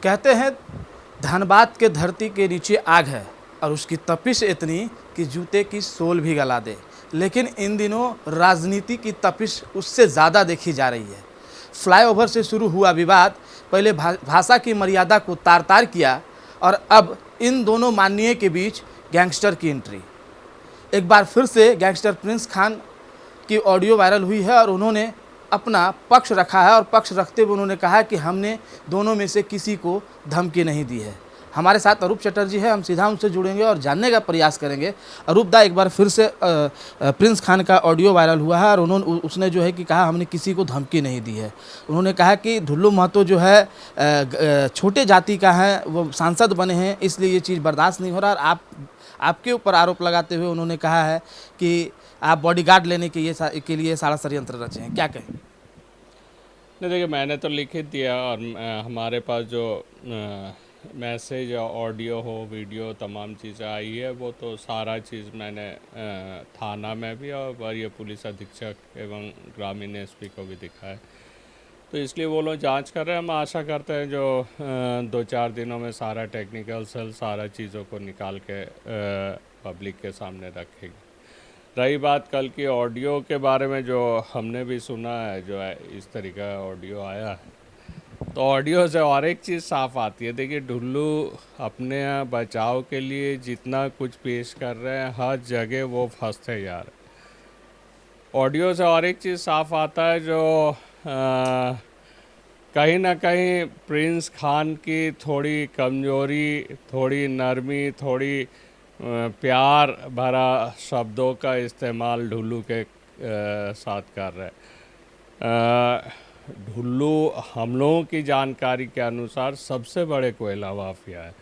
कहते हैं धनबाद के धरती के नीचे आग है और उसकी तपिश इतनी कि जूते की सोल भी गला दे। लेकिन इन दिनों राजनीति की तपिश उससे ज़्यादा देखी जा रही है। फ्लाईओवर से शुरू हुआ विवाद पहले भाषा की मर्यादा को तार तार किया और अब इन दोनों माननीय के बीच गैंगस्टर की एंट्री। एक बार फिर से गैंगस्टर प्रिंस खान की ऑडियो वायरल हुई है और उन्होंने अपना पक्ष रखा है और पक्ष रखते हुए उन्होंने कहा कि हमने दोनों में से किसी को धमकी नहीं दी है। हमारे साथ अरूप चटर्जी है, हम सीधा उनसे जुड़ेंगे और जानने का प्रयास करेंगे। अरूप दा, एक बार फिर से प्रिंस खान का ऑडियो वायरल हुआ है और उसने जो है कि कहा हमने किसी को धमकी नहीं दी है। उन्होंने कहा कि ढुल्लू महतो जो है छोटे जाति का है, वो सांसद बने हैं, इसलिए ये चीज़ बर्दाश्त नहीं हो रहा। और आपके ऊपर आरोप लगाते हुए उन्होंने कहा है कि आप बॉडीगार्ड लेने के लिए सारा षड्यंत्र रचे हैं। क्या कहें? नहीं, देखिए, मैंने तो लिखित दिया और हमारे पास जो मैसेज या ऑडियो हो, वीडियो, तमाम चीज़ें आई है, वो तो सारा चीज़ मैंने थाना में भी और वरीय पुलिस अधीक्षक एवं ग्रामीण एसपी को भी दिखाया। तो इसलिए वो लोग जांच कर रहे हैं। हम आशा करते हैं जो 2-4 दिनों में सारा टेक्निकल सेल सारा चीज़ों को निकाल के पब्लिक के सामने रखेगी। रही बात कल की ऑडियो के बारे में, जो हमने भी सुना है, जो है इस तरीका का ऑडियो आया है, तो ऑडियो से और एक चीज़ साफ आती है। देखिए, ढुल्लू अपने बचाव के लिए जितना कुछ पेश कर रहे हैं, हर जगह वो फंसते जा रहे। ऑडियो से और एक चीज़ साफ आता है, जो कहीं ना कहीं प्रिंस खान की थोड़ी कमजोरी, थोड़ी नरमी, थोड़ी प्यार भरा शब्दों का इस्तेमाल ढुल्लू के साथ कर रहे हैं। ढुल्लू हम लोगों की जानकारी के अनुसार सबसे बड़े कोयला माफिया है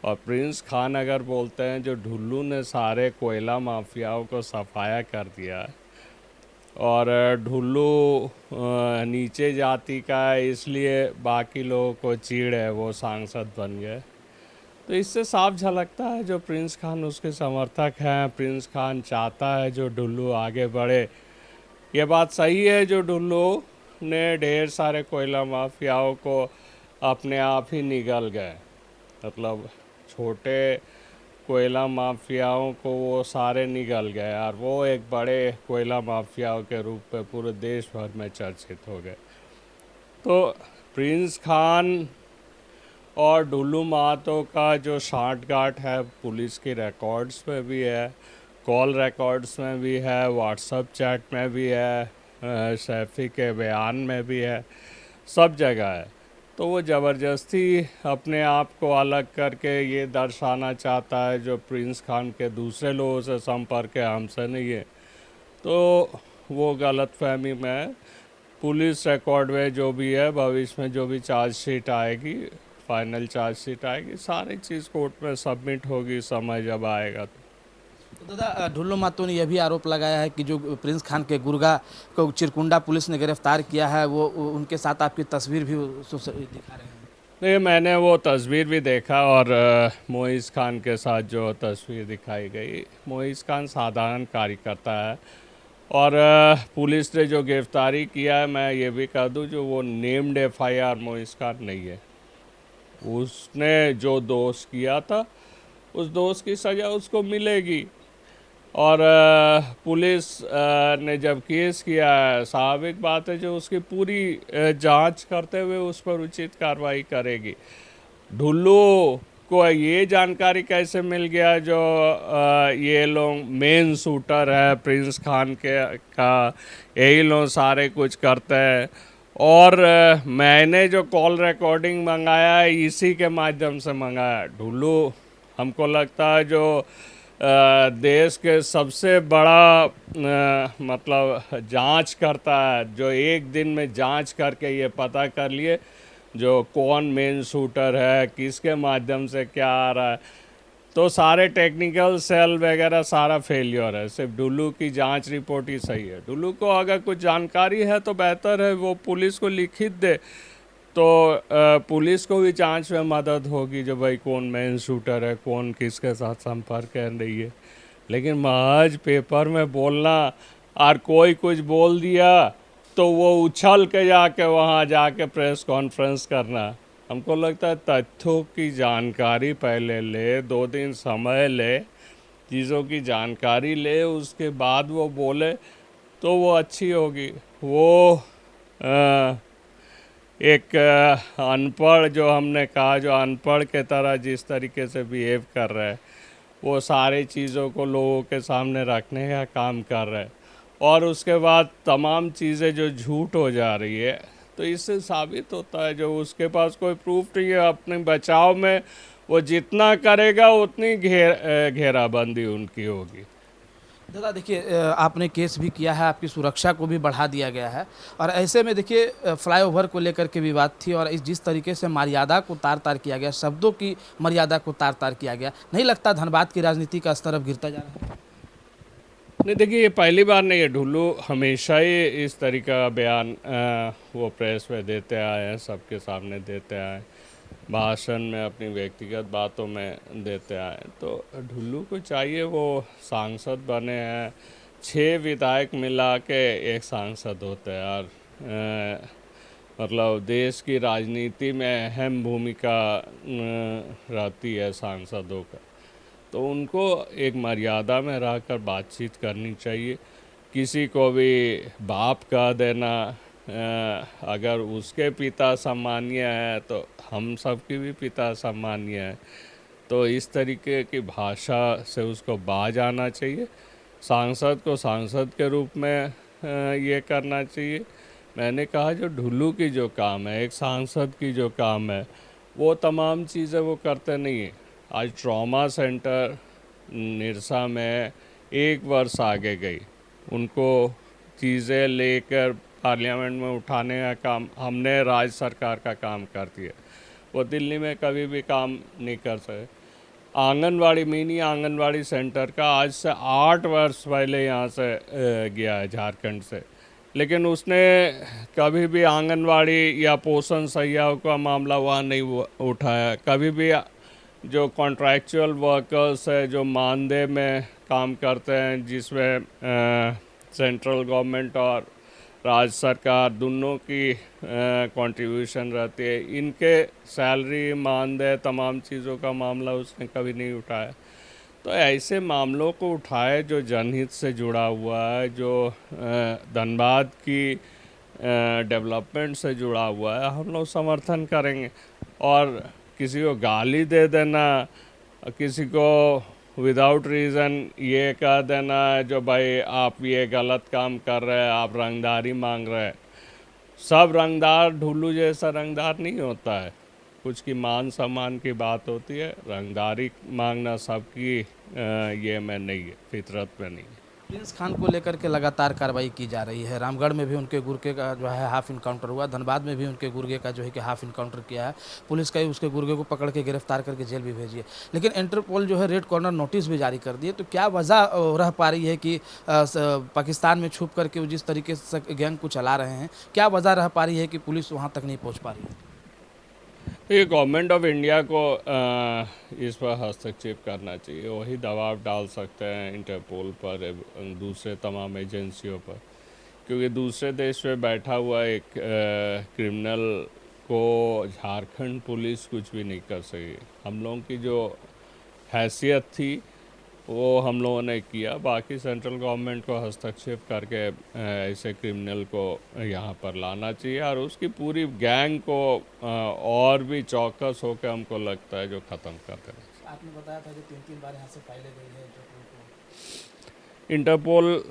और प्रिंस खान अगर बोलते हैं जो ढुल्लू ने सारे कोयला माफियाओं को सफाया कर दिया है और ढुल्लू नीचे जाति का है, इसलिए बाकी लोगों को चीड़ है, वो सांसद बन गए। तो इससे साफ झलकता है जो प्रिंस खान उसके समर्थक हैं। प्रिंस खान चाहता है जो ढुल्लू आगे बढ़े। ये बात सही है जो ढुल्लू ने ढेर सारे कोयला माफियाओं को अपने आप ही निगल गए, मतलब छोटे कोयला माफियाओं को वो सारे निगल गए और वो एक बड़े कोयला माफियाओं के रूप में पूरे देश भर में चर्चित हो गए। तो प्रिंस खान और ढुल्लू महतो का जो सांठगांठ है पुलिस के रिकॉर्ड्स में भी है, कॉल रिकॉर्ड्स में भी है, व्हाट्सएप चैट में भी है, सैफी के बयान में भी है, सब जगह है। तो वो ज़बरदस्ती अपने आप को अलग करके ये दर्शाना चाहता है जो प्रिंस खान के दूसरे लोगों से संपर्क है, हमसे नहीं है। तो वो गलतफहमी में पुलिस रिकॉर्ड में जो भी है, भविष्य में जो भी चार्जशीट आएगी, फाइनल चार्जशीट आएगी, सारी चीज़ कोर्ट में सबमिट होगी समय जब आएगा। तो दादा, ढुल्लू महतो ने यह भी आरोप लगाया है कि जो प्रिंस खान के गुर्गा को चिरकुंडा पुलिस ने गिरफ्तार किया है, वो उनके साथ आपकी तस्वीर भी दिखा रहे हैं। नहीं, मैंने वो तस्वीर भी देखा और मोइज़ खान के साथ जो तस्वीर दिखाई गई, मोइज़ खान साधारण कार्यकर्ता है और पुलिस ने जो गिरफ्तारी किया है, मैं ये भी कह दूं, जो वो नेम्ड FIR मोइज़ खान नहीं है। उसने जो दोष किया था उस दोष की सज़ा उसको मिलेगी और पुलिस ने जब केस किया है, स्वाभाविक बात है जो उसकी पूरी जांच करते हुए उस पर उचित कार्रवाई करेगी। ढुल्लू को ये जानकारी कैसे मिल गया जो ये लोग मेन शूटर है प्रिंस खान का, यही लोग सारे कुछ करते हैं और मैंने जो कॉल रिकॉर्डिंग मंगाया है इसी के माध्यम से मंगाया। ढुल्लू हमको लगता है जो देश के सबसे बड़ा मतलब जांच करता है, जो एक दिन में जांच करके ये पता कर लिए जो कौन मेन शूटर है, किसके माध्यम से क्या आ रहा है। तो सारे टेक्निकल सेल वगैरह सारा फेलियर है, सिर्फ ढुल्लू की जांच रिपोर्ट ही सही है। ढुल्लू को अगर कुछ जानकारी है तो बेहतर है वो पुलिस को लिखित दे, तो पुलिस को भी जांच में मदद होगी जो भाई कौन मेन शूटर है, कौन किसके साथ संपर्क है नहीं है। लेकिन महज पेपर में बोलना और कोई कुछ बोल दिया तो वो उछल के जाके वहाँ जाके प्रेस कॉन्फ्रेंस करना, हमको लगता है तथ्यों की जानकारी पहले ले, 2 दिन समय ले, चीज़ों की जानकारी ले, उसके बाद वो बोले तो वो अच्छी होगी। वो अ, एक अनपढ़, जो हमने कहा, जो अनपढ़ के तरह जिस तरीके से बिहेव कर रहे हैं, वो सारी चीज़ों को लोगों के सामने रखने का काम कर रहे हैं, और उसके बाद तमाम चीज़ें जो झूठ हो जा रही है, तो इससे साबित होता है जो उसके पास कोई प्रूफ नहीं है अपने बचाव में, वो जितना करेगा उतनी घेराबंदी उनकी होगी। दादा देखिए, आपने केस भी किया है, आपकी सुरक्षा को भी बढ़ा दिया गया है, और ऐसे में देखिए फ्लाईओवर को लेकर के विवाद थी, और जिस तरीके से मर्यादा को तार तार किया गया, शब्दों की मर्यादा को तार तार किया गया, नहीं लगता धनबाद की राजनीति का स्तर अब गिरता जा रहा है? नहीं, देखिए, ये पहली बार नहीं है। ढुल्लू हमेशा ही इस तरीके का बयान वो प्रेस में देते आए हैं, सबके सामने देते आए हैं, भाषण में, अपनी व्यक्तिगत बातों में देते आए हैं। तो ढुल्लू को चाहिए, वो सांसद बने हैं, 6 विधायक मिला के एक सांसद होते हैं, और मतलब देश की राजनीति में अहम भूमिका रहती है सांसदों का। तो उनको एक मर्यादा में रहकर बातचीत करनी चाहिए। किसी को भी बाप कह देना, अगर उसके पिता सम्मानीय है तो हम सबकी भी पिता सम्मानीय है। तो इस तरीके की भाषा से उसको बाज आना चाहिए। सांसद को सांसद के रूप में ये करना चाहिए। मैंने कहा, जो ढुल्लू की जो काम है, एक सांसद की जो काम है, वो तमाम चीज़ें वो करते नहीं हैं। आज ट्रॉमा सेंटर निरसा में 1 वर्ष आगे गई, उनको चीज़ें लेकर पार्लियामेंट में उठाने का काम हमने राज्य सरकार का काम कर दिया। वो दिल्ली में कभी भी काम नहीं कर सके। आंगनवाड़ी, मिनी आंगनवाड़ी सेंटर का आज से 8 वर्ष पहले यहाँ से गया है, झारखंड से, लेकिन उसने कभी भी आंगनवाड़ी या पोषण सहियाओं का मामला वहाँ नहीं उठाया। कभी भी जो कॉन्ट्रैक्चुअल वर्कर्स है, जो मानदेय में काम करते हैं, जिसमें सेंट्रल गवर्नमेंट और राज्य सरकार दोनों की कंट्रीब्यूशन रहती है, इनके सैलरी, मानदेय, तमाम चीज़ों का मामला उसने कभी नहीं उठाया। तो ऐसे मामलों को उठाए जो जनहित से जुड़ा हुआ है, जो धनबाद की डेवलपमेंट से जुड़ा हुआ है, हम लोग समर्थन करेंगे। और किसी को गाली दे देना, किसी को विदाउट रीज़न ये कह देना जो भाई आप ये गलत काम कर रहे हैं, आप रंगदारी मांग रहे हैं, सब रंगदार ढुल्लू जैसा रंगदार नहीं होता है। कुछ की मान सम्मान की बात होती है, रंगदारी मांगना सबकी ये में नहीं है, फितरत में नहीं है। प्रिंस खान को लेकर के लगातार कार्रवाई की जा रही है। रामगढ़ में भी उनके गुर्गे का जो है हाफ इनकाउंटर हुआ, धनबाद में भी उनके गुर्गे का जो है कि हाफ इनकाउंटर किया है। पुलिस का ही उसके गुर्गे को पकड़ के गिरफ्तार करके जेल भी भेजी है। लेकिन इंटरपोल जो है रेड कॉर्नर नोटिस भी जारी कर दिए। तो क्या वजह रह पा रही है कि पाकिस्तान में छुप करके वो जिस तरीके से गैंग को चला रहे हैं, क्या वजह रह पा रही है कि पुलिस वहाँ तक नहीं पहुँच पा रही है? तो ये गवर्नमेंट ऑफ इंडिया को इस पर हस्तक्षेप करना चाहिए। वही दबाव डाल सकते हैं इंटरपोल पर, दूसरे तमाम एजेंसियों पर, क्योंकि दूसरे देश में बैठा हुआ एक क्रिमिनल को झारखंड पुलिस कुछ भी नहीं कर सकी। हम लोगों की जो हैसियत थी वो हम लोगों ने किया। बाकी सेंट्रल गवर्नमेंट को हस्तक्षेप करके ऐसे क्रिमिनल को यहाँ पर लाना चाहिए, और उसकी पूरी गैंग को और भी चौकस होकर हमको लगता है जो ख़त्म कर देना। आपने बताया था कि 3 बार यहाँ से फाइलें गई है इंटरपोल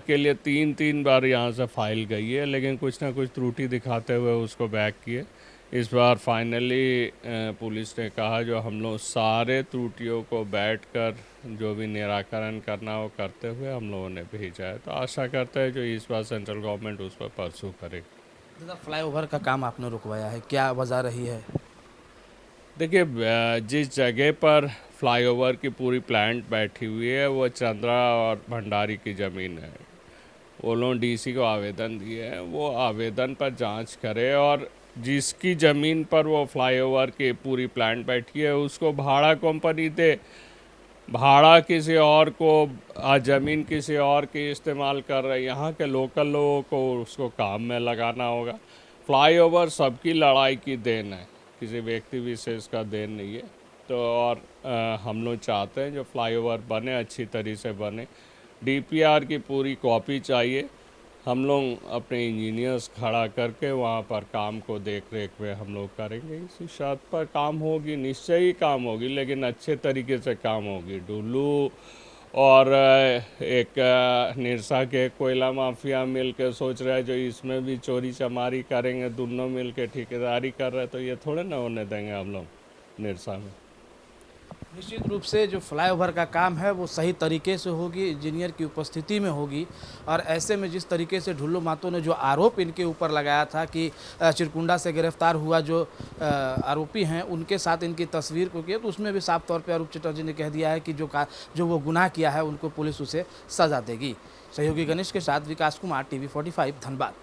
के लिए 3 बार यहाँ से फाइल गई है, लेकिन कुछ ना कुछ त्रुटि दिखाते हुए उसको बैक किए। इस बार फाइनली पुलिस ने कहा जो हम लोग सारे त्रुटियों को बैठकर जो भी निराकरण करना हो करते हुए हम लोगों ने भेजा है। तो आशा करते हैं जो इस बार सेंट्रल गवर्नमेंट उस पर परसू करेगी। दादा, फ्लाईओवर का काम आपने रुकवाया है, क्या वजह रही है? देखिए, जिस जगह पर फ्लाईओवर की पूरी प्लांट बैठी हुई है वो चंद्रा और भंडारी की ज़मीन है। वो लोग डीसी को आवेदन दिए हैं, वो आवेदन पर जांच करे और जिसकी ज़मीन पर वो फ्लाईओवर की पूरी प्लांट बैठी है उसको भाड़ा कंपनी दे। भाड़ा किसी और को, ज़मीन किसी और की इस्तेमाल कर रहे, यहाँ के लोकल लोगों को उसको काम में लगाना होगा। फ्लाईओवर सबकी लड़ाई की देन है, किसी व्यक्ति विशेष का देन नहीं है। तो और हम लोग चाहते हैं जो फ्लाईओवर बने अच्छी तरीके से बने। डीपीआर की पूरी कॉपी चाहिए। हम लोग अपने इंजीनियर्स खड़ा करके वहाँ पर काम को देख रेख में हम लोग करेंगे। इसी शर्त पर काम होगी, निश्चय ही काम होगी, लेकिन अच्छे तरीके से काम होगी। डुल्लू और एक निरसा के कोयला माफिया मिल के सोच रहा है जो इसमें भी चोरी चमारी करेंगे, दोनों मिल के ठेकेदारी कर रहे हैं, तो ये थोड़े ना होने देंगे हम लोग निरसा में। निश्चित रूप से जो फ्लाईओवर का काम है वो सही तरीके से होगी, इंजीनियर की उपस्थिति में होगी। और ऐसे में जिस तरीके से ढुल्लू महतो ने जो आरोप इनके ऊपर लगाया था कि चिरकुंडा से गिरफ्तार हुआ जो आरोपी हैं उनके साथ इनकी तस्वीर को किया, तो उसमें भी साफ तौर पर अरूप चटर्जी ने कह दिया है कि जो वो गुनाह किया है उनको पुलिस उसे सजा देगी। सहयोगी गणेश के साथ विकास कुमार, TV45 धनबाद।